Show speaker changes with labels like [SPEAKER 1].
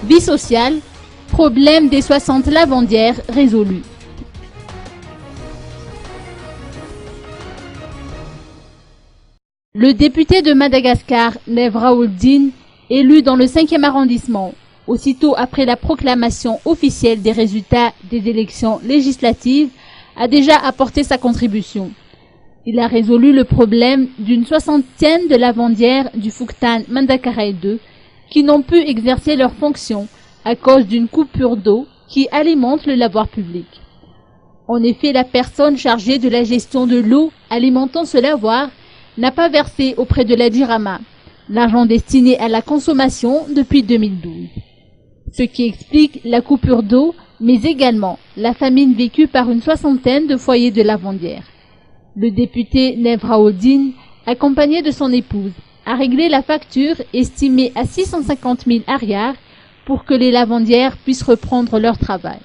[SPEAKER 1] Vie sociale, problème des 60 lavandières résolu. Le député de Madagascar, Nev Raoldine, élu dans le 5e arrondissement, aussitôt après la proclamation officielle des résultats des élections législatives, a déjà apporté sa contribution. Il a résolu le problème d'une 60aine de lavandières du Fouktan Mandakaraï 2 qui n'ont pu exercer leurs fonctions à cause d'une coupure d'eau qui alimente le lavoir public. En effet, la personne chargée de la gestion de l'eau alimentant ce lavoir n'a pas versé auprès de la Dirama l'argent destiné à la consommation depuis 2012. Ce qui explique la coupure d'eau, mais également la famine vécue par une 60aine de foyers de lavandières. Le député Nev Raoldine, accompagné de son épouse, a réglé la facture estimée à 650 000 ariars pour que les lavandières puissent reprendre leur travail.